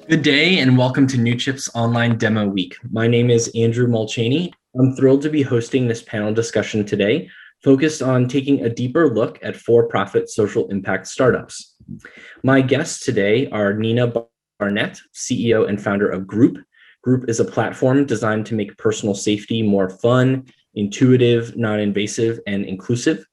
Good day and welcome to Newchip's online demo week. My name is Andrew Molchany. I'm thrilled to be hosting this panel discussion today, focused on taking a deeper look at for-profit social impact startups. My guests today are Nina Barnett, CEO and founder of Grooop. Grooop is a platform designed to make personal safety more fun, intuitive, non-invasive, and inclusive.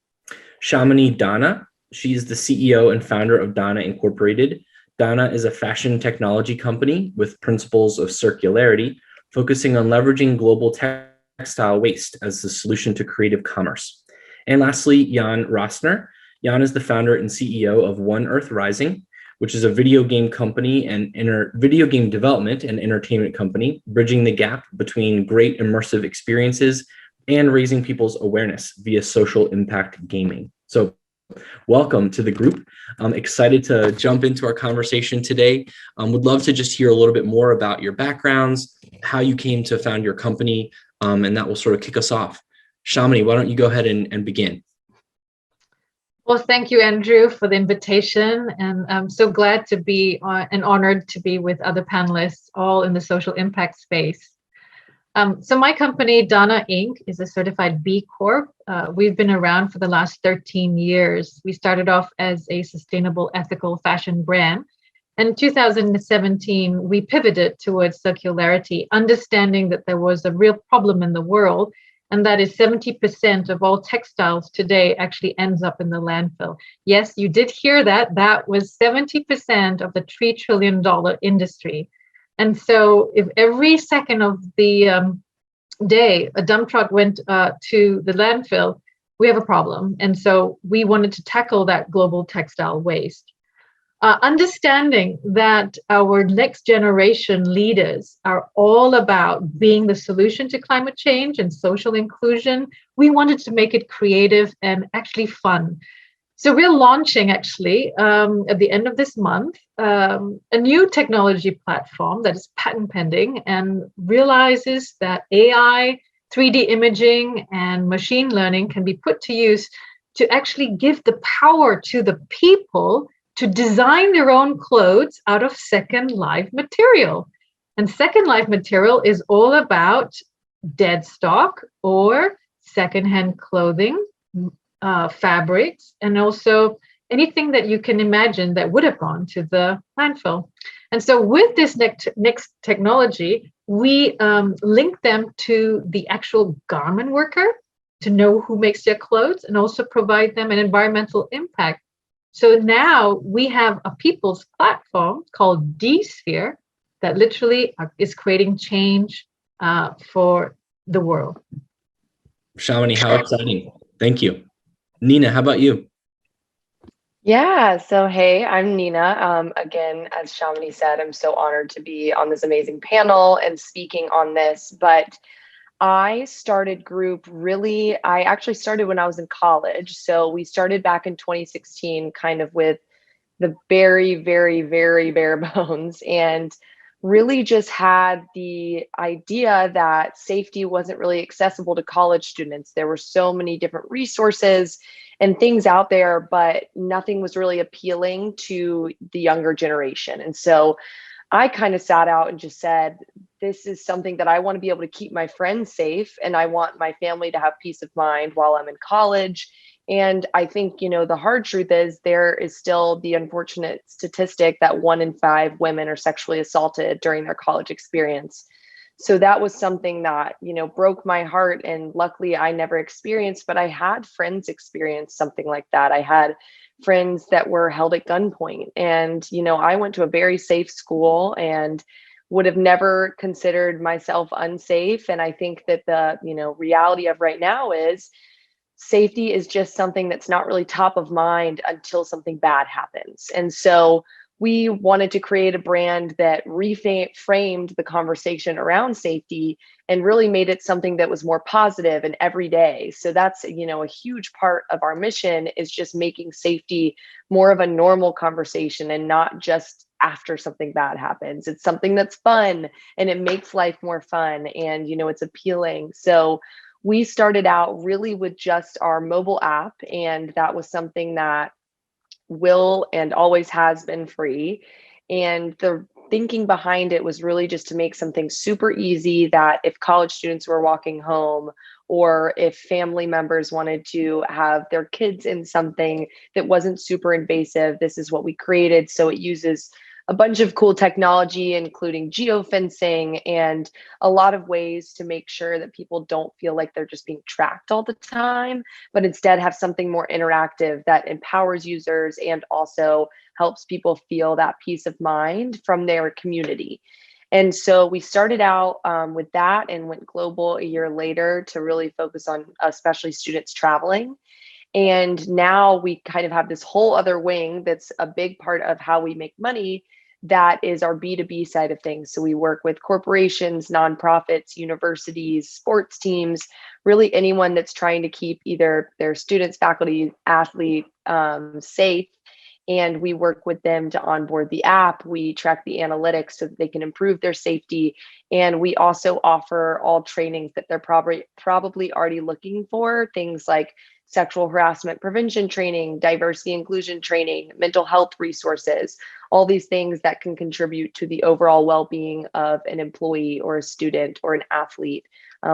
Shamini Dhana, she's the CEO and founder of Dhana Incorporated. Dhana is a fashion technology company with principles of circularity, focusing on leveraging global textile waste as the solution to creative commerce. And lastly, Jan Roessner. Jan is the founder and CEO of One Earth Rising, which is a video game company and video game development and entertainment company, bridging the gap between great immersive experiences and raising people's awareness via social impact gaming. So welcome to the group. I'm excited to jump into our conversation today. Would love to just hear a little bit more about your backgrounds, how you came to found your company, and that will sort of kick us off. Shamini, why don't you go ahead and begin? Well, thank you, Andrew, for the invitation. And I'm so glad to be and honored to be with other panelists, all in the social impact space. So my company, Dhana Inc., is a certified B Corp. We've been around for the last 13 years. We started off as a sustainable, ethical fashion brand. And in 2017, we pivoted towards circularity, understanding that there was a real problem in the world, and that is 70% of all textiles today actually ends up in the landfill. Yes, you did hear that. That was 70% of the $3 trillion industry. And so if every second of the day a dump truck went to the landfill, we have a problem. And so we wanted to tackle that global textile waste. Understanding that our next generation leaders are all about being the solution to climate change and social inclusion, we wanted to make it creative and actually fun. So we're launching actually at the end of this month, a new technology platform that is patent pending and realizes that AI, 3D imaging, and machine learning can be put to use to actually give the power to the people to design their own clothes out of second life material. And second life material is all about dead stock or secondhand clothing, fabrics, and also anything that you can imagine that would have gone to the landfill. And so with this next technology, we link them to the actual garment worker to know who makes their clothes and also provide them an environmental impact. So now we have a people's platform called D-Sphere that literally is creating change for the world. Shamini, how exciting. Thank you. Nina, how about you? Yeah, so hey, I'm Nina. Again, as Shamini said, I'm so honored to be on this amazing panel and speaking on this. But I started Grooop I actually started when I was in college. So we started back in 2016, kind of with the very, very, very bare bones, and really just had the idea that safety wasn't really accessible to college students. There were so many different resources and things out there, but nothing was really appealing to the younger generation. And so I kind of sat out and just said, this is something that I want to be able to keep my friends safe, and I want my family to have peace of mind while I'm in college. And I think, the hard truth is there is still the unfortunate statistic that 1 in 5 women are sexually assaulted during their college experience. So that was something that, broke my heart. And luckily I never experienced, but I had friends experience something like that. I had friends that were held at gunpoint. And, I went to a very safe school and would have never considered myself unsafe. And I think that the, reality of right now is safety is just something that's not really top of mind until something bad happens. And so we wanted to create a brand that reframed the conversation around safety and really made it something that was more positive and everyday. So that's, a huge part of our mission is just making safety more of a normal conversation and not just after something bad happens. It's something that's fun and it makes life more fun and, it's appealing. So we started out really with just our mobile app, and that was something that will and always has been free. And the thinking behind it was really just to make something super easy that if college students were walking home or if family members wanted to have their kids in something that wasn't super invasive, this is what we created. So it uses a bunch of cool technology, including geofencing and a lot of ways to make sure that people don't feel like they're just being tracked all the time, but instead have something more interactive that empowers users and also helps people feel that peace of mind from their community. And so we started out with that and went global a year later to really focus on especially students traveling. And now we kind of have this whole other wing that's a big part of how we make money. That is our B2B side of things. So we work with corporations, nonprofits, universities, sports teams, really anyone that's trying to keep either their students, faculty, athlete safe. And we work with them to onboard the app. We track the analytics so that they can improve their safety. And we also offer all trainings that they're probably already looking for, things like sexual harassment prevention training, diversity inclusion training, mental health resources, all these things that can contribute to the overall well-being of an employee or a student or an athlete.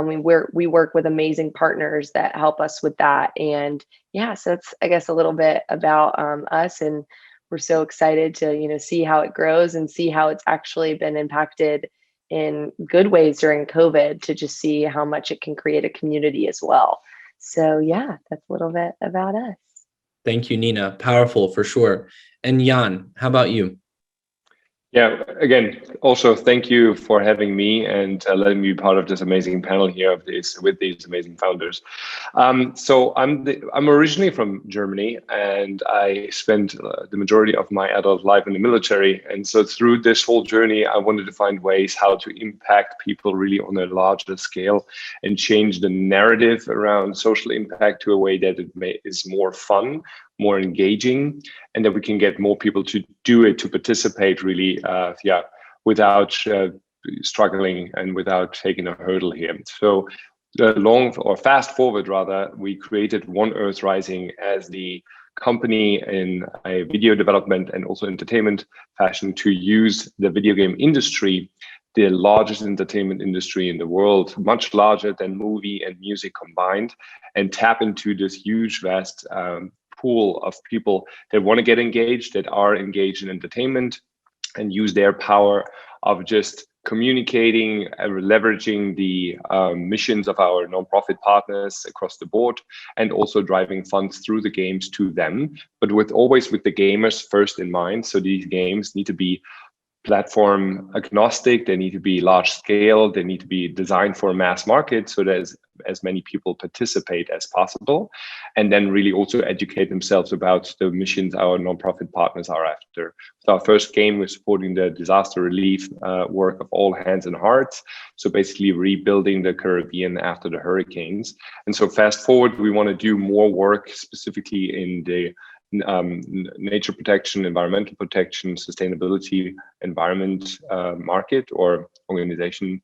We work with amazing partners that help us with that. And yeah, so it's, I guess, a little bit about us, and we're so excited to, see how it grows and see how it's actually been impacted in good ways during COVID, to just see how much it can create a community as well. So yeah, that's a little bit about us. Thank you, Nina. Powerful for sure. And Jan, how about you? Yeah, again, also thank you for having me and letting me be part of this amazing panel here with these amazing founders. So I'm originally from Germany, and I spent the majority of my adult life in the military. And so through this whole journey, I wanted to find ways how to impact people really on a larger scale and change the narrative around social impact to a way that is more fun, more engaging, and that we can get more people to do it, to participate really, without struggling and without taking a hurdle here. So fast forward rather, we created One Earth Rising as the company in a video development and also entertainment fashion to use the video game industry, the largest entertainment industry in the world, much larger than movie and music combined, and tap into this huge, vast pool of people that want to get engaged, that are engaged in entertainment, and use their power of just communicating and leveraging the missions of our nonprofit partners across the board, and also driving funds through the games to them, but always with the gamers first in mind. So these games need to be platform agnostic, they need to be large scale, they need to be designed for a mass market so that as many people participate as possible, and then really also educate themselves about the missions our nonprofit partners are after. So our first game was supporting the disaster relief work of All Hands and Hearts, so basically rebuilding the Caribbean after the hurricanes. And so fast forward, we want to do more work specifically in the nature protection, environmental protection, sustainability, environment market or organization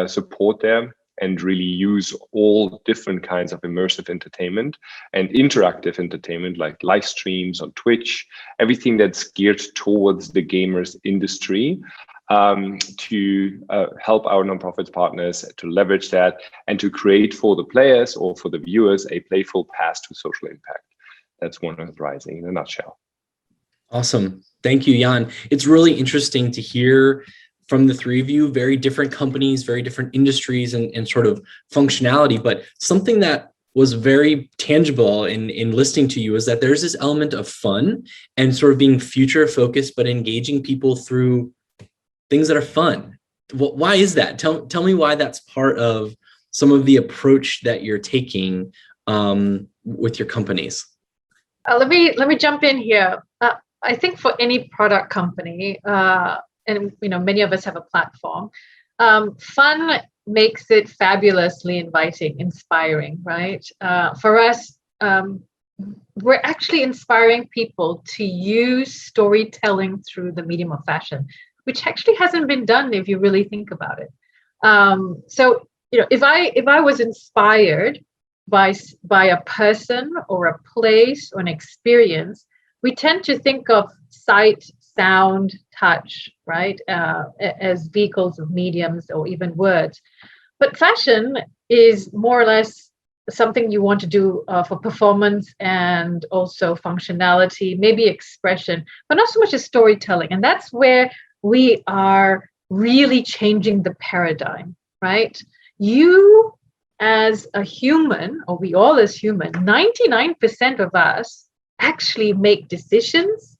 support there, and really use all different kinds of immersive entertainment and interactive entertainment like live streams on Twitch, everything that's geared towards the gamers industry, to help our nonprofit partners to leverage that and to create for the players or for the viewers a playful path to social impact. That's One Earth Rising in a nutshell. Awesome. Thank you, Jan. It's really interesting to hear from the three of you, very different companies, very different industries and sort of functionality, but something that was very tangible in listening to you is that there's this element of fun and sort of being future focused, but engaging people through things that are fun. Why is that? Tell me why that's part of some of the approach that you're taking with your companies. Let me jump in here. I think for any product company, and many of us have a platform, fun makes it fabulously inviting, inspiring, right? For us, we're actually inspiring people to use storytelling through the medium of fashion, which actually hasn't been done if you really think about it. So if I was inspired by a person or a place or an experience, we tend to think of sight, sound, touch, right, as vehicles of mediums or even words. But fashion is more or less something you want to do for performance and also functionality, maybe expression, but not so much as storytelling. And that's where we are really changing the paradigm, right? You as a human, or we all as human, 99% of us actually make decisions,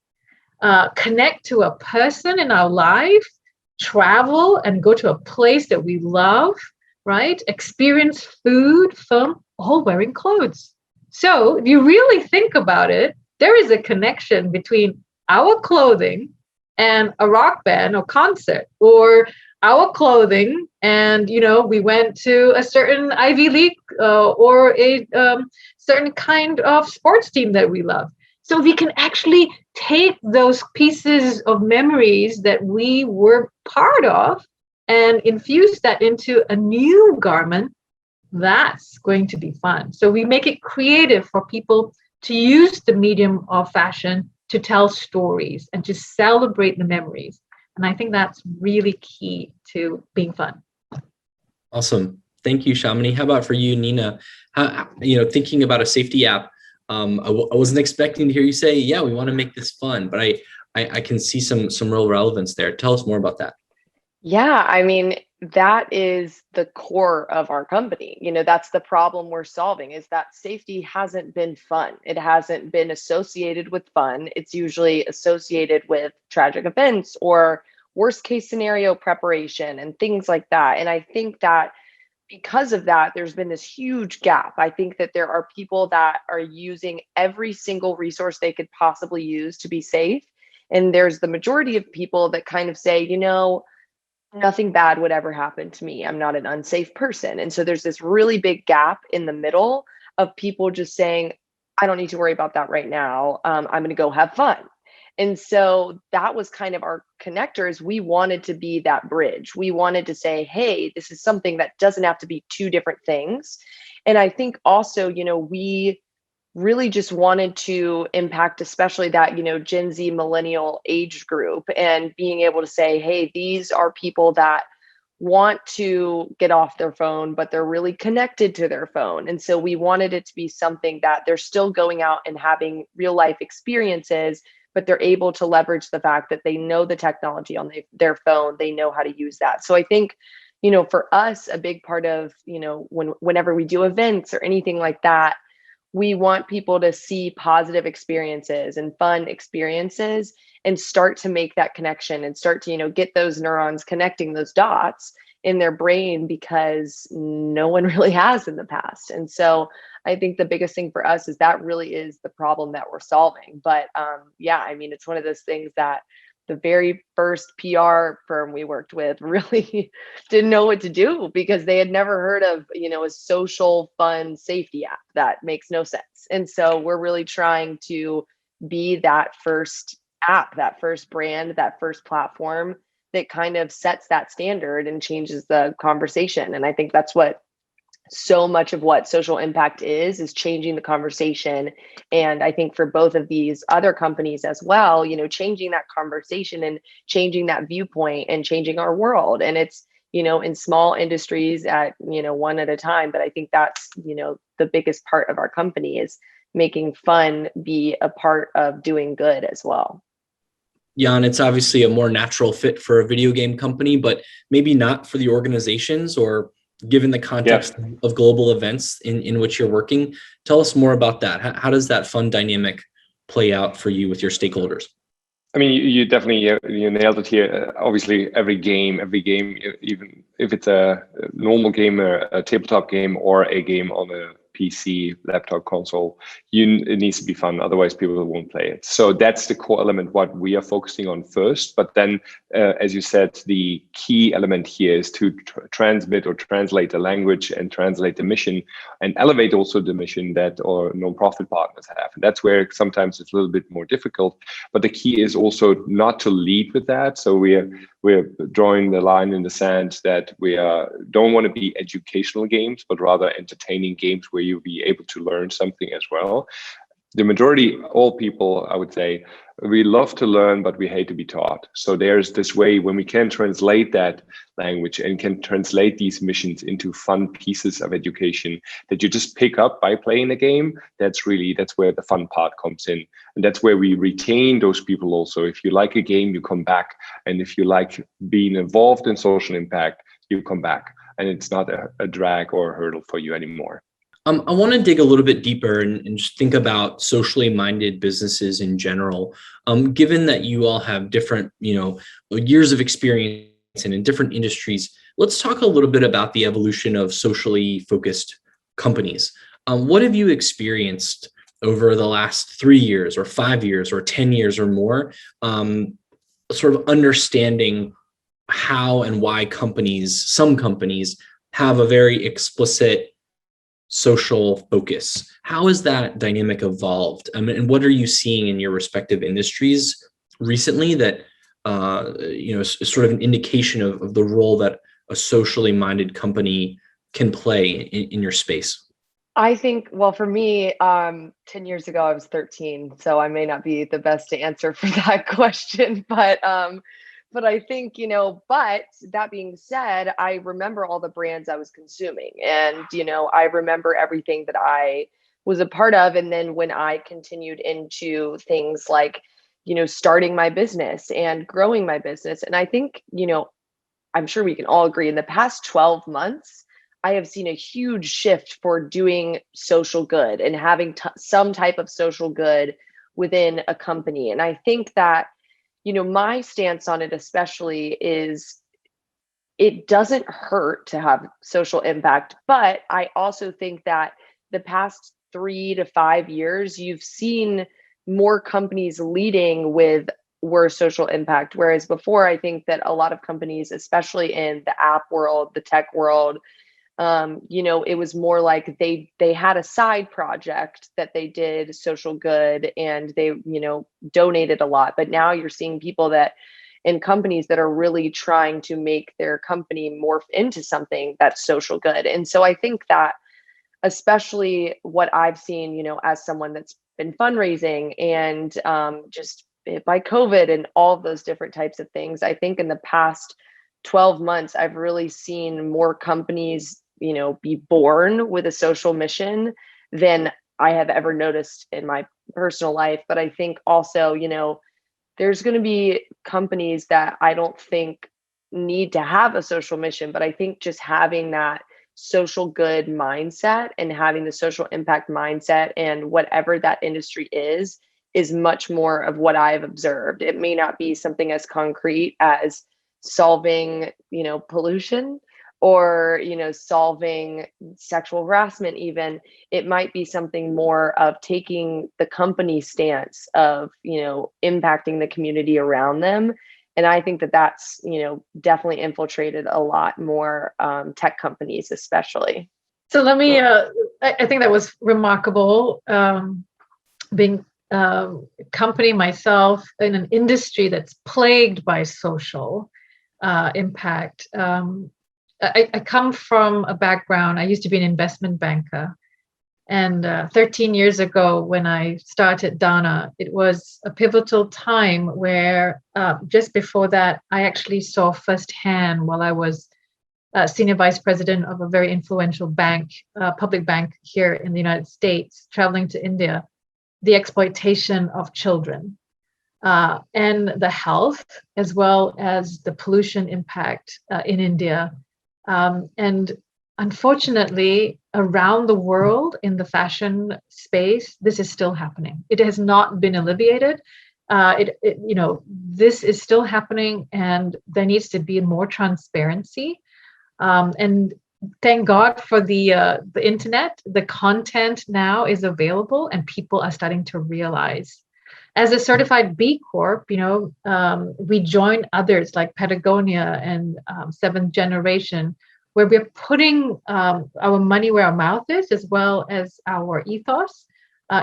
connect to a person in our life, travel and go to a place that we love, right? Experience food, film, all wearing clothes. So if you really think about it, there is a connection between our clothing and a rock band or concert, or our clothing and, we went to a certain Ivy League or a certain kind of sports team that we love. So we can actually take those pieces of memories that we were part of and infuse that into a new garment. That's going to be fun. So we make it creative for people to use the medium of fashion to tell stories and to celebrate the memories. And I think that's really key to being fun. Awesome. Thank you, Shamini. How about for you, Nina? Thinking about a safety app, I wasn't expecting to hear you say, yeah, we want to make this fun, but I can see some real relevance there. Tell us more about that. Yeah, I mean, that is the core of our company. That's the problem we're solving, is that safety hasn't been fun. It hasn't been associated with fun. It's usually associated with tragic events or worst case scenario preparation and things like that. And I think that because of that, there's been this huge gap. I think that there are people that are using every single resource they could possibly use to be safe. And there's the majority of people that kind of say, nothing bad would ever happen to me. I'm not an unsafe person. And so there's this really big gap in the middle of people just saying, I don't need to worry about that right now. I'm going to go have fun. And so that was kind of our connectors. We wanted to be that bridge. We wanted to say, hey, this is something that doesn't have to be two different things. And I think also, we really just wanted to impact, especially that, Gen Z millennial age group, and being able to say, hey, these are people that want to get off their phone, but they're really connected to their phone. And so we wanted it to be something that they're still going out and having real life experiences, but they're able to leverage the fact that they know the technology on their phone, they know how to use that. So I think, for us, a big part of, whenever we do events or anything like that, we want people to see positive experiences and fun experiences and start to make that connection and start to, get those neurons connecting those dots in their brain, because no one really has in the past. And so I think the biggest thing for us is that really is the problem that we're solving. But it's one of those things that the very first PR firm we worked with really didn't know what to do, because they had never heard of, a social fun safety app. That makes no sense. And so we're really trying to be that first app, that first brand, that first platform that kind of sets that standard and changes the conversation. And I think that's what so much of what social impact is changing the conversation. And I think for both of these other companies as well, changing that conversation and changing that viewpoint and changing our world. And it's, in small industries at, one at a time. But I think that's, the biggest part of our company is making fun be a part of doing good as well. Yeah, and it's obviously a more natural fit for a video game company, but maybe not for the organizations, or given the context of global events in which you're working. Tell us more about that. How does that fun dynamic play out for you with your stakeholders? I mean, you definitely you nailed it here. Obviously, every game, even if it's a normal game, a tabletop game, or a game on a PC, laptop, console, it needs to be fun. Otherwise, people won't play it. So that's the core element, what we are focusing on first. But then, as you said, the key element here is to transmit or translate the language and translate the mission, and elevate also the mission that our nonprofit partners have. And that's where sometimes it's a little bit more difficult. But the key is also not to lead with that. So we're drawing the line in the sand that we don't want to be educational games, but rather entertaining games where you'll be able to learn something as well. the majority, all people, I would say, we love to learn, but we hate to be taught. So there's this way when we can translate that language and can translate these missions into fun pieces of education that you just pick up by playing a game. That's where the fun part comes in. And that's where we retain those people also. If you like a game, you come back. And if you like being involved in social impact, you come back. And it's not a drag or a hurdle for you anymore. I want to dig a little bit deeper and just think about socially minded businesses in general. Given that you all have different, years of experience and in different industries, let's talk a little bit about the evolution of socially focused companies. What have you experienced over the last 3 years or 5 years or 10 years or more, sort of understanding how and why some companies have a very explicit social focus? How has that dynamic evolved? And what are you seeing in your respective industries recently that is sort of an indication of the role that a socially minded company can play in your space? I think, well, for me, 10 years ago, I was 13, so I may not be the best to answer for that question, but I think, but that being said, I remember all the brands I was consuming, and, I remember everything that I was a part of. And then when I continued into things like, starting my business and growing my business, and I think, I'm sure we can all agree in the past 12 months, I have seen a huge shift for doing social good and having some type of social good within a company. And I think that, my stance on it especially is it doesn't hurt to have social impact. But I also think that the past 3 to 5 years, you've seen more companies leading with social impact. Whereas before, I think that a lot of companies, especially in the app world, the tech world, it was more like they had a side project that they did social good, and they, donated a lot. But now you're seeing people in companies that are really trying to make their company morph into something that's social good. And so I think that especially what I've seen, as someone that's been fundraising and just by COVID and all of those different types of things, I think in the past 12 months, I've really seen more companies be born with a social mission than I have ever noticed in my personal life. But I think also, there's going to be companies that I don't think need to have a social mission, but I think just having that social good mindset and having the social impact mindset and whatever that industry is much more of what I've observed. It may not be something as concrete as solving, pollution, or, solving sexual harassment even. It might be something more of taking the company stance of, impacting the community around them. And I think that that's, definitely infiltrated a lot more tech companies, especially. So let me, I think that was remarkable, being a company myself in an industry that's plagued by social impact. I come from a background, I used to be an investment banker. And 13 years ago, when I started Dhana, it was a pivotal time where just before that, I actually saw firsthand while I was senior vice president of a very influential bank, public bank here in the United States, traveling to India, the exploitation of children and the health, as well as the pollution impact in India. And unfortunately, around the world in the fashion space, this is still happening. It has not been alleviated. This is still happening, and there needs to be more transparency. And thank God for the internet. The content now is available, and people are starting to realize. As a certified B Corp, we join others like Patagonia and Seventh Generation, where we're putting our money where our mouth is, as well as our ethos.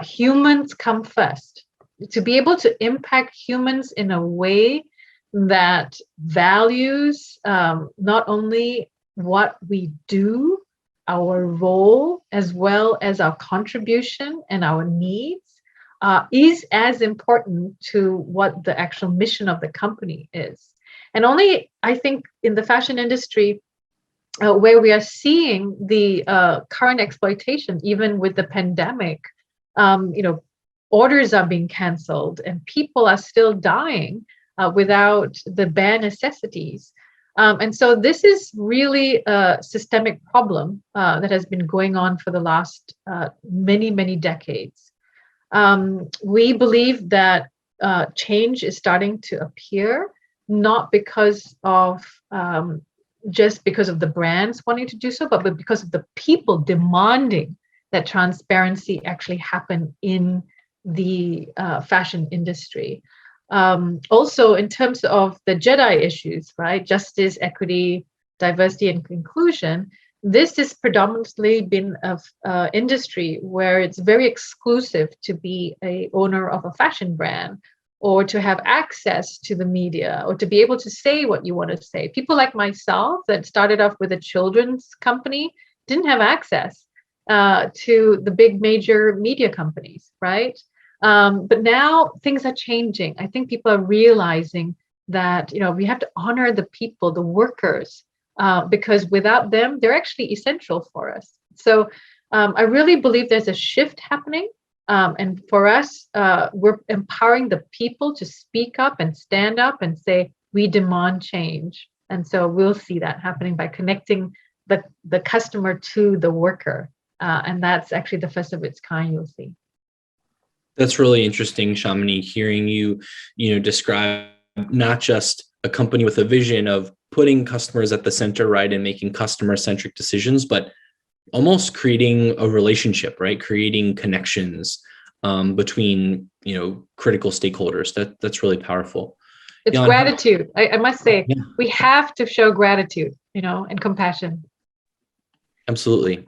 Humans come first. To be able to impact humans in a way that values not only what we do, our role, as well as our contribution and our needs, is as important to what the actual mission of the company is. And only, I think, in the fashion industry, where we are seeing the current exploitation, even with the pandemic, orders are being canceled and people are still dying without the bare necessities. And so this is really a systemic problem that has been going on for the last many, many decades. We believe that change is starting to appear, not because of just because of the brands wanting to do so, but because of the people demanding that transparency actually happen in the fashion industry. Also, in terms of the JEDI issues, right? Justice, equity, diversity, and inclusion, this has predominantly been an industry where it's very exclusive to be a owner of a fashion brand, or to have access to the media, or to be able to say what you want to say. People like myself that started off with a children's company didn't have access to the big major media companies, right? But now things are changing. I think people are realizing that we have to honor the people, the workers, because without them, they're actually essential for us. So I really believe there's a shift happening. And for us, we're empowering the people to speak up and stand up and say, we demand change. And so we'll see that happening by connecting the customer to the worker. And that's actually the first of its kind you'll see. That's really interesting, Shamini, hearing you, describe not just a company with a vision of putting customers at the center, right, and making customer-centric decisions, but almost creating a relationship, right? Creating connections between, critical stakeholders. That's really powerful. It's Jan, gratitude. I must say, we have to show gratitude, and compassion. Absolutely.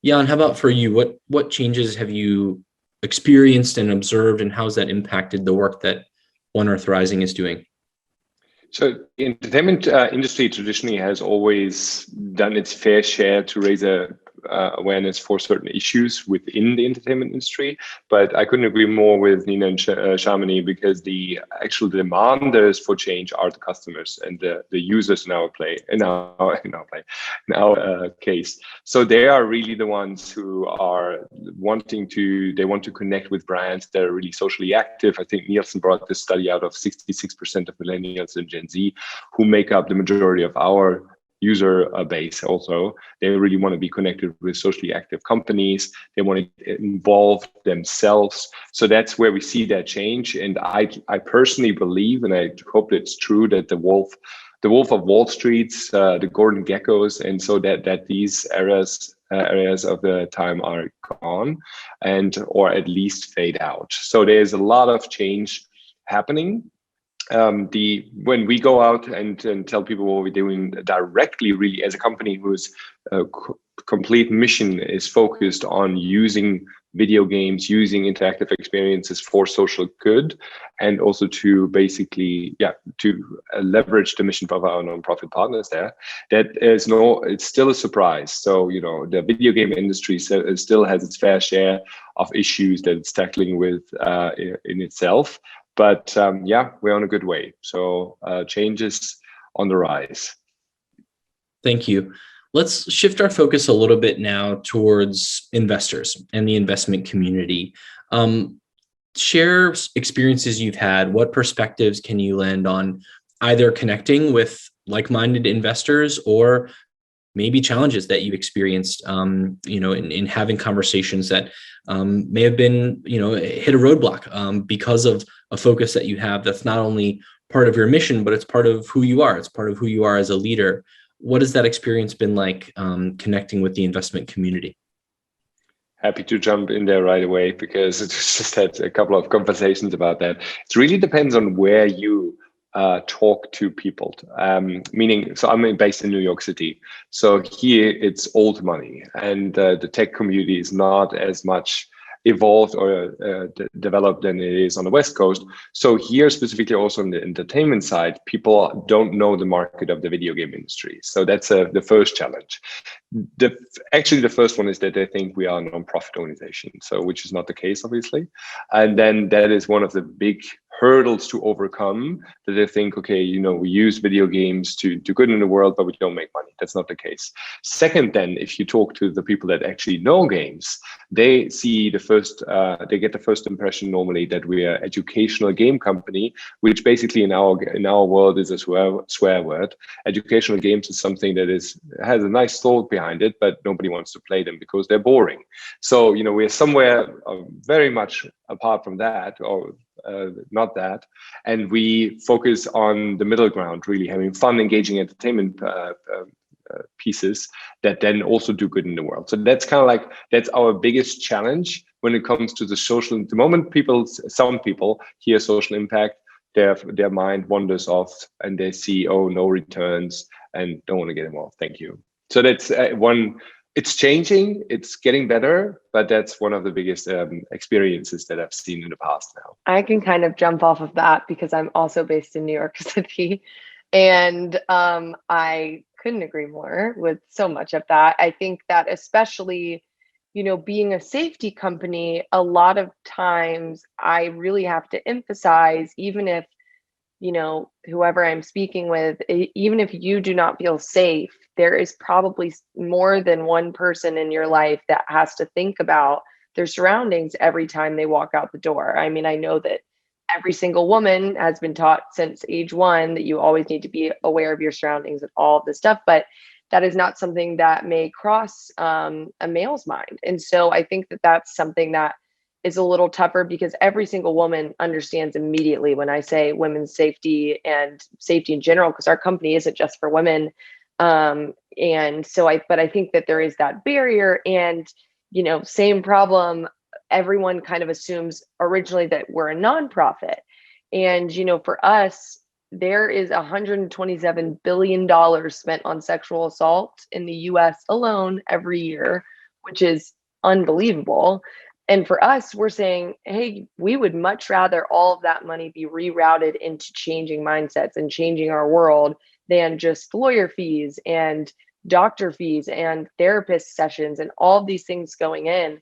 Jan, how about for you? What changes have you experienced and observed, and how's that impacted the work that One Earth Rising is doing? So the entertainment industry traditionally has always done its fair share to raise awareness for certain issues within the entertainment industry. But I couldn't agree more with Nina and Shamini, because the actual demanders for change are the customers and the users in our case. So they are really the ones who are want to connect with brands that are really socially active. I think Nielsen brought this study out of 66% of millennials and Gen Z, who make up the majority of our user base. Also, they really want to be connected with socially active companies. They want to involve themselves. So that's where we see that change. And I personally believe, and I hope it's true, that the Wolf of Wall Streets, the Gordon Geckos, and so that these areas of the time are gone, or at least fade out. So there's a lot of change happening. When we go out and tell people what we're doing directly, really, as a company whose complete mission is focused on using video games, using interactive experiences for social good, and also to basically, to leverage the mission of our nonprofit partners there, it's still a surprise. So, the video game industry still has its fair share of issues that it's tackling with in itself. But we're on a good way. So change is on the rise. Thank you. Let's shift our focus a little bit now towards investors and the investment community. Share experiences you've had. What perspectives can you lend on either connecting with like-minded investors, or maybe challenges that you've experienced, in having conversations that may have been, hit a roadblock because of a focus that you have that's not only part of your mission, but it's part of who you are. It's part of who you are as a leader. What has that experience been like connecting with the investment community? Happy to jump in there right away, because I just had a couple of conversations about that. It really depends on where you talk to people, meaning, so I'm based in New York City. So here it's old money, and the tech community is not as much evolved or developed than it is on the West Coast. So here, specifically also on the entertainment side, people don't know the market of the video game industry. So that's the first challenge. Actually, the first one is that they think we are a non-profit organization, so which is not the case, obviously. And then that is one of the big hurdles to overcome, that they think, okay, you know, we use video games to do good in the world, but we don't make money. That's not the case. Second, then, if you talk to the people that actually know games, they see they get the first impression normally that we are an educational game company, which basically in our world is a swear word. Educational games is something that has a nice thought behind it, but nobody wants to play them because they're boring. So, you know, we're somewhere very much apart from that, or not that, and we focus on the middle ground, really having fun, engaging entertainment pieces that then also do good in the world. So that's kind of like, that's our biggest challenge when it comes to the social. At the moment, some people hear social impact, their mind wanders off and they see, oh, no returns, and don't want to get involved. Thank you. So that's one. It's changing, it's getting better, but that's one of the biggest experiences that I've seen in the past now. I can kind of jump off of that because I'm also based in New York City. And I couldn't agree more with so much of that. I think that especially, you know, being a safety company, a lot of times I really have to emphasize, even if, you know, whoever I'm speaking with, even if you do not feel safe, there is probably more than one person in your life that has to think about their surroundings every time they walk out the door. I mean, I know that every single woman has been taught since age 1 that you always need to be aware of your surroundings and all of this stuff, but that is not something that may cross a male's mind. And so I think that that's something that is a little tougher, because every single woman understands immediately when I say women's safety and safety in general, because our company isn't just for women. And so but I think that there is that barrier, and, you know, same problem. Everyone kind of assumes originally that we're a nonprofit. And, you know, for us, there is $127 billion spent on sexual assault in the US alone every year, which is unbelievable. And for us, we're saying, hey, we would much rather all of that money be rerouted into changing mindsets and changing our world than just lawyer fees and doctor fees and therapist sessions and all of these things going in.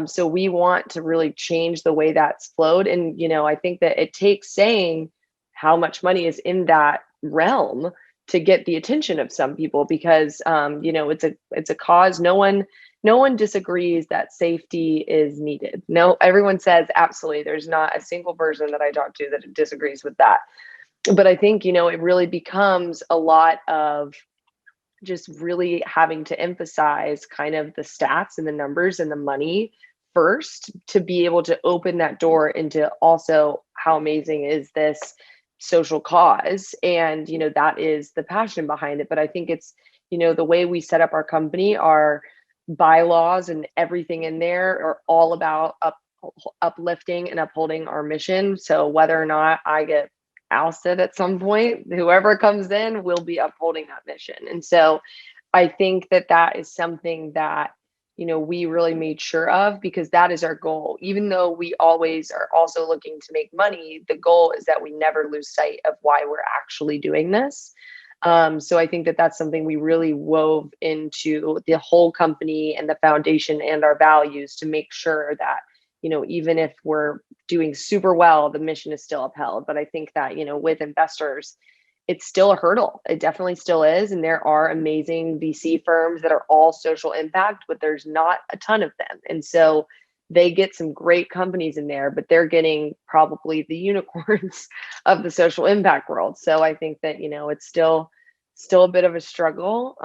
So we want to really change the way that's flowed. And, you know, I think that it takes saying how much money is in that realm to get the attention of some people, because, you know, it's a cause. No one disagrees that safety is needed. No, everyone says absolutely. There's not a single person that I talk to that disagrees with that. But I think, you know, it really becomes a lot of just really having to emphasize kind of the stats and the numbers and the money first, to be able to open that door into also how amazing is this social cause. And, you know, that is the passion behind it. But I think it's, you know, the way we set up our company, our bylaws and everything in there are all about uplifting and upholding our mission. So whether or not I get ousted at some point, whoever comes in will be upholding that mission. And so I think that that is something that, you know, we really made sure of, because that is our goal. Even though we always are also looking to make money, the goal is that we never lose sight of why we're actually doing this. So I think that that's something we really wove into the whole company and the foundation and our values, to make sure that, you know, even if we're doing super well, the mission is still upheld. But I think that, you know, with investors, it's still a hurdle. It definitely still is. And there are amazing VC firms that are all social impact, but there's not a ton of them. And so they get some great companies in there, but they're getting probably the unicorns of the social impact world. So I think that, you know, it's still a bit of a struggle.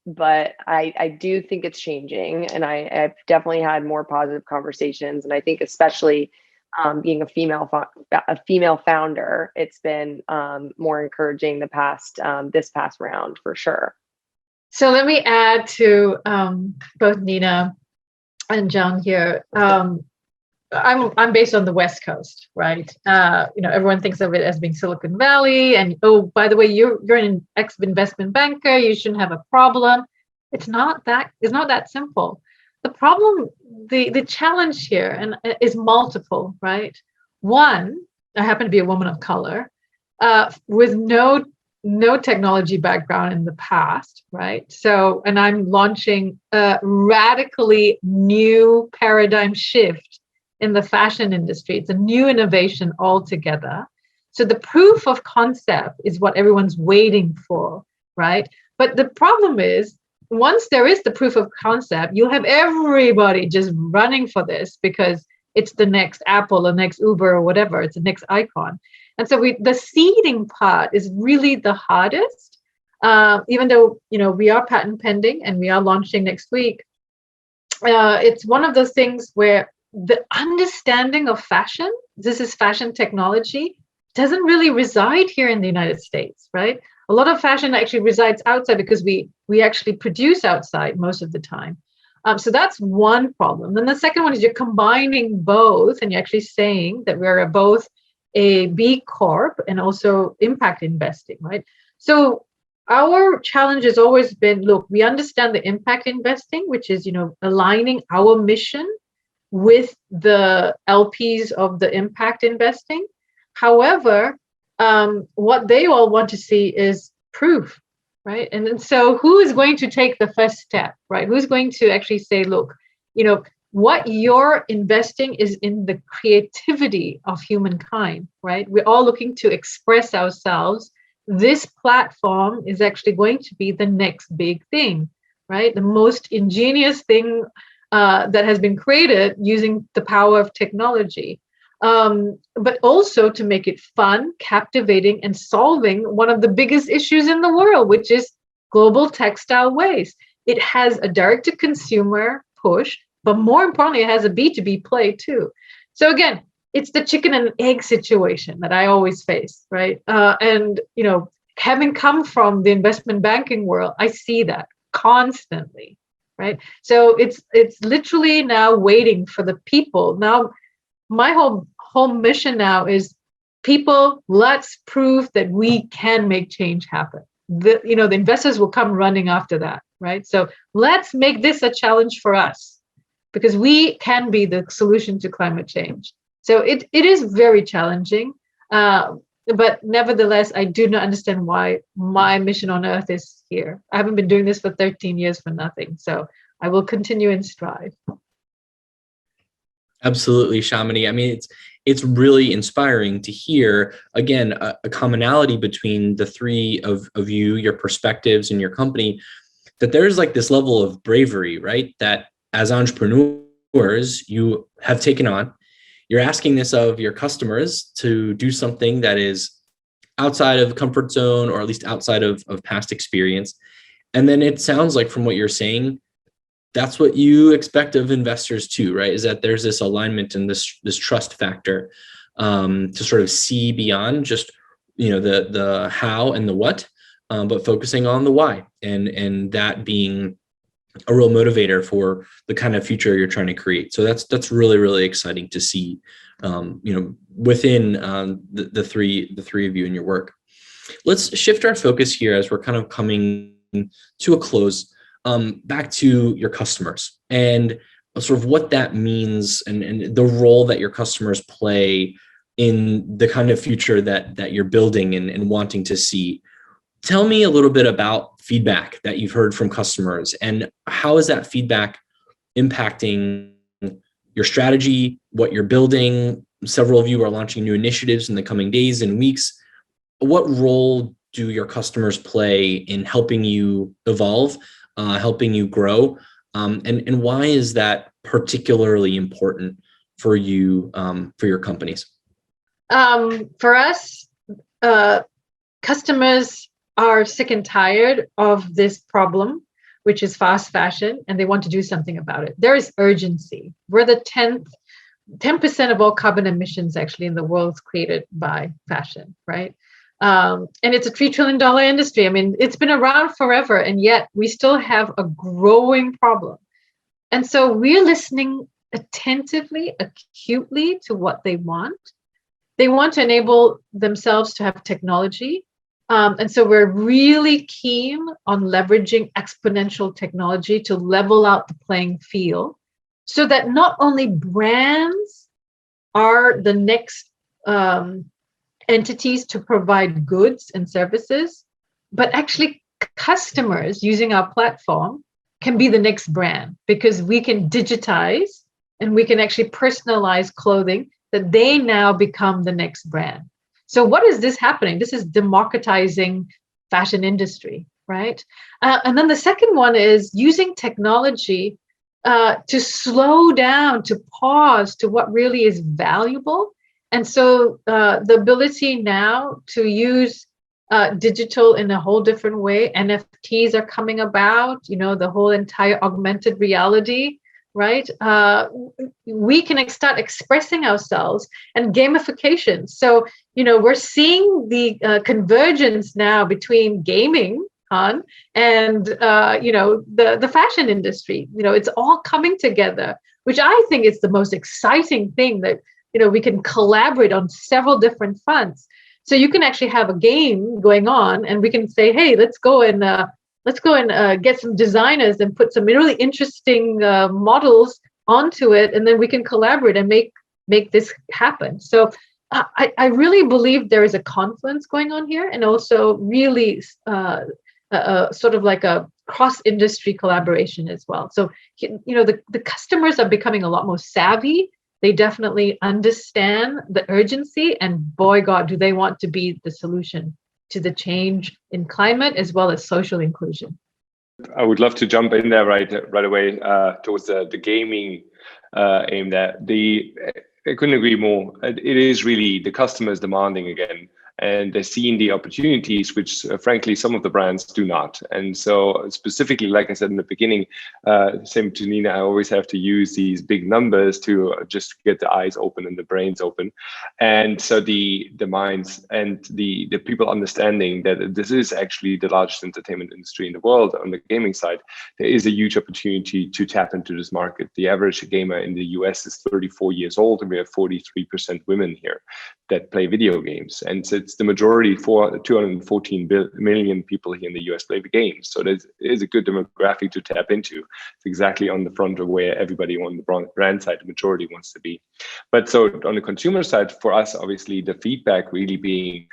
But I do think it's changing, and I've definitely had more positive conversations. And I think especially being a female founder, it's been more encouraging this past round for sure. So let me add to both Nina and John here. I'm based on the West Coast, right? You know, everyone thinks of it as being Silicon Valley, and oh, by the way, you're an ex-investment banker, you shouldn't have a problem. It's not that simple. the problem, the challenge here and is multiple, right? One, I happen to be a woman of color with no technology background in the past, right? So, and I'm launching a radically new paradigm shift in the fashion industry. It's a new innovation altogether. So the proof of concept is what everyone's waiting for, right? But the problem is, once there is the proof of concept, you'll have everybody just running for this because it's the next Apple, the next Uber, or whatever. It's the next icon. And so the seeding part is really the hardest. Even though, we are patent pending and we are launching next week, it's one of those things where the understanding of fashion, this is fashion technology, doesn't really reside here in the United States, right? A lot of fashion actually resides outside because we actually produce outside most of the time. So that's one problem. Then the second one is you're combining both, and you're actually saying that we're both a B Corp and also impact investing, right? So our challenge has always been, look, we understand the impact investing, which is, aligning our mission with the LPs of the impact investing. However, what they all want to see is proof, right? And so who is going to take the first step, right? Who's going to actually say, look, what you're investing is in the creativity of humankind, right? We're all looking to express ourselves. This platform is actually going to be the next big thing, right? The most ingenious thing that has been created using the power of technology. But also to make it fun, captivating, and solving one of the biggest issues in the world, which is global textile waste. It has a direct-to-consumer push, but more importantly, it has a B2B play too. So again, it's the chicken and egg situation that I always face, right? And having come from the investment banking world, I see that constantly, right? So it's literally now waiting for the people. Now, my whole mission now is, people, let's prove that we can make change happen. The investors will come running after that, right? So let's make this a challenge for us, because we can be the solution to climate change. So it is very challenging, but nevertheless, I do not understand why my mission on earth is here. I haven't been doing this for 13 years for nothing. So I will continue and strive. Absolutely, Shamini. I mean, it's really inspiring to hear, again, a commonality between the three of you, your perspectives and your company, that there's like this level of bravery, right? That as entrepreneurs, you have taken on. You're asking this of your customers to do something that is outside of comfort zone, or at least outside of past experience. And then it sounds like, from what you're saying, that's what you expect of investors too, right? Is that there's this alignment and this trust factor to sort of see beyond just the how and the what, but focusing on the why, and that being a real motivator for the kind of future you're trying to create. So that's really, really exciting to see, within the three of you in your work. Let's shift our focus here as we're kind of coming to a close. Back to your customers and sort of what that means, and the role that your customers play in the kind of future that you're building and wanting to see. Tell me a little bit about feedback that you've heard from customers, and how is that feedback impacting your strategy, what you're building? Several of you are launching new initiatives in the coming days and weeks. What role do your customers play in helping you evolve, helping you grow, and why is that particularly important for you, for your companies? For us, customers are sick and tired of this problem, which is fast fashion, and they want to do something about it. There is urgency. We're the 10% of all carbon emissions actually in the world is created by fashion, right? And it's a $3 trillion industry. I mean, it's been around forever, and yet we still have a growing problem. And so we're listening attentively, acutely to what they want. They want to enable themselves to have technology. And so we're really keen on leveraging exponential technology to level out the playing field. so that not only brands are the next entities to provide goods and services, but actually customers using our platform can be the next brand, because we can digitize and we can actually personalize clothing that they now become the next brand. So what is this happening? This is democratizing fashion industry, right? And then the second one is using technology to slow down, to pause to what really is valuable. And so the ability now to use digital in a whole different way. NFTs are coming about, the whole entire augmented reality, right? We can start expressing ourselves, and gamification. So, we're seeing the convergence now between gaming and the fashion industry. It's all coming together, which I think is the most exciting thing, that we can collaborate on several different fronts. So you can actually have a game going on, and we can say, hey, let's go and get some designers and put some really interesting models onto it, and then we can collaborate and make this happen. So I really believe there is a confluence going on here, and also really sort of like a cross-industry collaboration as well. So the customers are becoming a lot more savvy. They definitely understand the urgency, and boy, God, do they want to be the solution to the change in climate as well as social inclusion. I would love to jump in there right away towards the gaming aim there. I couldn't agree more. It is really the customers demanding again, and they're seeing the opportunities, which frankly, some of the brands do not. And so specifically, like I said in the beginning, same to Nina, I always have to use these big numbers to just get the eyes open and the brains open. And so the minds and the people understanding that this is actually the largest entertainment industry in the world on the gaming side, there is a huge opportunity to tap into this market. The average gamer in the US is 34 years old, and we have 43% women here that play video games. And so it's the majority, for 214 million people here in the US play the games. So there is a good demographic to tap into. It's exactly on the front of where everybody on the brand side, the majority wants to be. But so on the consumer side, for us, obviously the feedback really being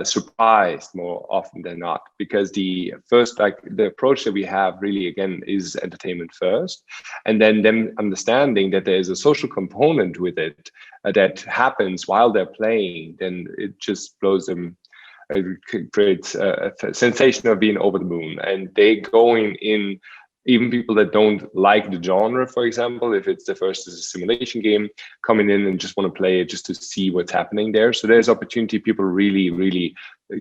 surprised more often than not, because the approach that we have really, again, is entertainment first, and then them understanding that there is a social component with it that happens while they're playing, then it just blows them. It creates a sensation of being over the moon, and they going in. Even people that don't like the genre, for example, if it's the first is a simulation game, coming in and just want to play it just to see what's happening there. So there's opportunity. People really, really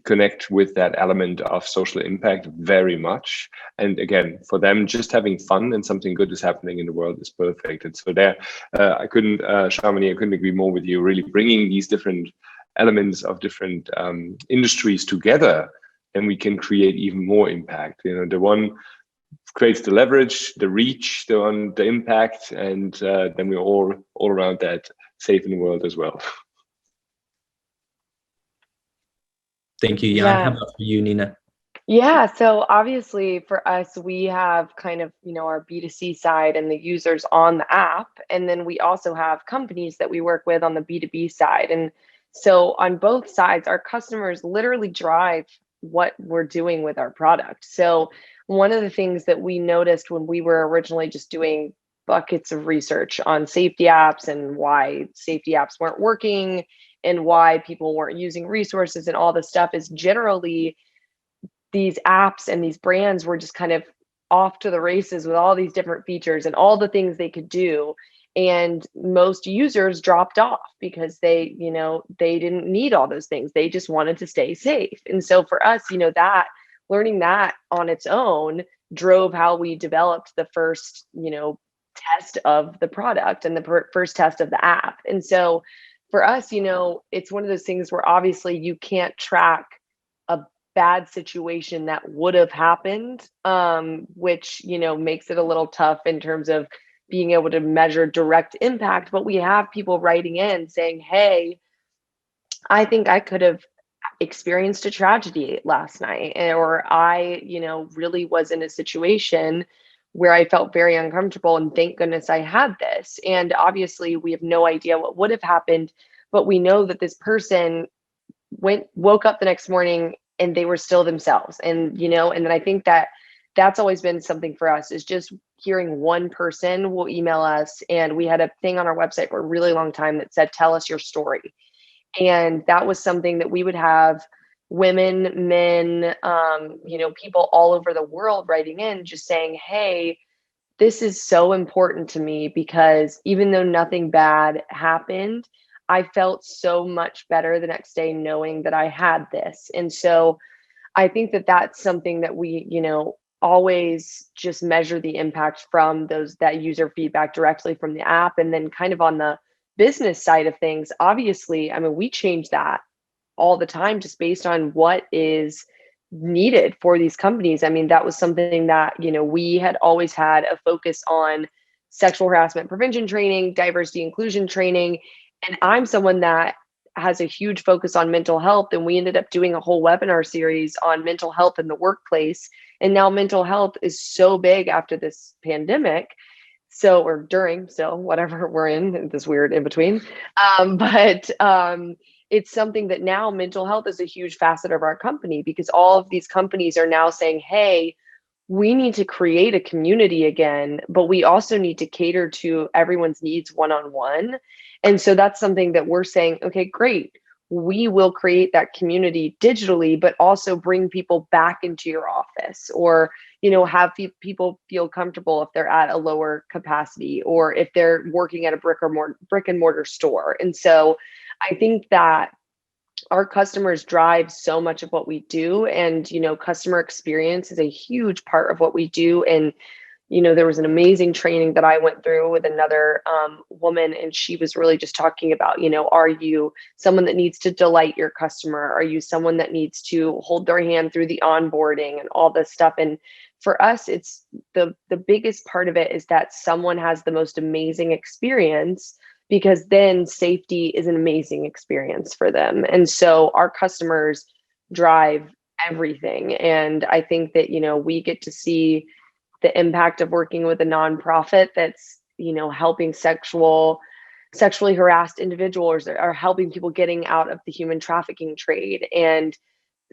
connect with that element of social impact very much. And again, for them, just having fun and something good is happening in the world is perfect. And so there, Shamini, I couldn't agree more with you, really bringing these different elements of different industries together, and we can create even more impact. The one creates the leverage, the reach, the impact, and then we're all around that safe in the world as well. Thank you, Jan. Yeah. How about for you, Nina? Yeah, so obviously for us, we have kind of, our B2C side and the users on the app. And then we also have companies that we work with on the B2B side. And so on both sides, our customers literally drive what we're doing with our product. So one of the things that we noticed when we were originally just doing buckets of research on safety apps and why safety apps weren't working and why people weren't using resources and all this stuff is generally these apps and these brands were just kind of off to the races with all these different features and all the things they could do. And most users dropped off because they didn't need all those things. They just wanted to stay safe. And so for us, that learning that on its own drove how we developed the first, test of the product and the first test of the app. And so for us, it's one of those things where obviously you can't track a bad situation that would have happened, which, makes it a little tough in terms of being able to measure direct impact. But we have people writing in saying, hey, I think I could have experienced a tragedy last night, or I, really was in a situation where I felt very uncomfortable, and thank goodness I had this. And obviously we have no idea what would have happened, but we know that this person woke up the next morning and they were still themselves. And, and then I think that that's always been something for us, is just hearing one person will email us. And we had a thing on our website for a really long time that said, tell us your story. And that was something that we would have women, men, people all over the world writing in, just saying, hey, this is so important to me, because even though nothing bad happened, I felt so much better the next day knowing that I had this. And so I think that that's something that we, always just measure the impact from that user feedback directly from the app. And then kind of on the business side of things, obviously, I mean, we change that all the time just based on what is needed for these companies. I mean, that was something that, we had always had a focus on: sexual harassment prevention training, diversity inclusion training. And I'm someone that has a huge focus on mental health. And we ended up doing a whole webinar series on mental health in the workplace. And now mental health is so big after this pandemic. So, or during, so whatever we're in this weird in between. But it's something that now mental health is a huge facet of our company, because all of these companies are now saying, hey, we need to create a community again, but we also need to cater to everyone's needs one-on-one. And so that's something that we're saying, okay, great. We will create that community digitally, but also bring people back into your office, or, have people feel comfortable if they're at a lower capacity, or if they're working at a brick and mortar store. And so I think that our customers drive so much of what we do, and, customer experience is a huge part of what we do. And, there was an amazing training that I went through with another woman, and she was really just talking about, are you someone that needs to delight your customer? Are you someone that needs to hold their hand through the onboarding and all this stuff? And for us, it's the biggest part of it is that someone has the most amazing experience, because then safety is an amazing experience for them. And so our customers drive everything. And I think that, we get to see the impact of working with a nonprofit that's, helping sexually harassed individuals, or helping people getting out of the human trafficking trade. And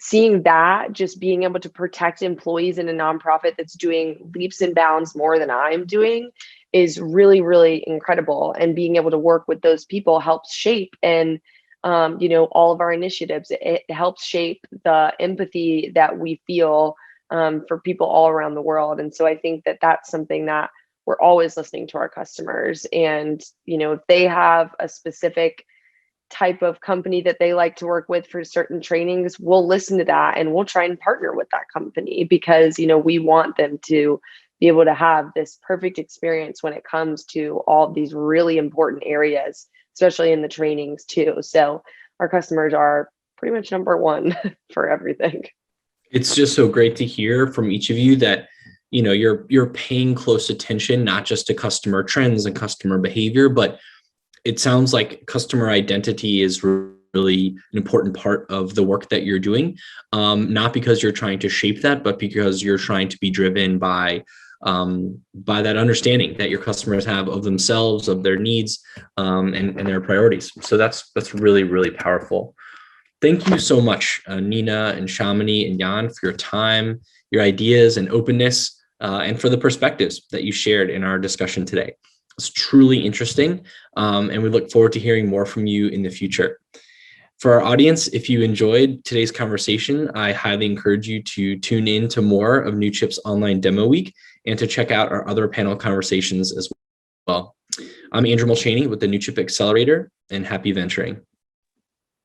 seeing that, just being able to protect employees in a nonprofit that's doing leaps and bounds more than I'm doing, is really, really incredible. And being able to work with those people helps shape and, all of our initiatives. It helps shape the empathy that we feel for people all around the world. And so I think that that's something that we're always listening to our customers. And, if they have a specific type of company that they like to work with for certain trainings, we'll listen to that and we'll try and partner with that company, because, we want them to be able to have this perfect experience when it comes to all of these really important areas, especially in the trainings too. So our customers are pretty much number one for everything. It's just so great to hear from each of you that, you're paying close attention, not just to customer trends and customer behavior, but it sounds like customer identity is really an important part of the work that you're doing. Not because you're trying to shape that, but because you're trying to be driven by that understanding that your customers have of themselves, of their needs, and their priorities. So that's really, really powerful. Thank you so much, Nina and Shamini and Jan, for your time, your ideas and openness, and for the perspectives that you shared in our discussion today. It's truly interesting, and we look forward to hearing more from you in the future. For our audience, if you enjoyed today's conversation, I highly encourage you to tune in to more of Newchip's online demo week and to check out our other panel conversations as well. I'm Andrew Molchany with the Newchip Accelerator, and happy venturing.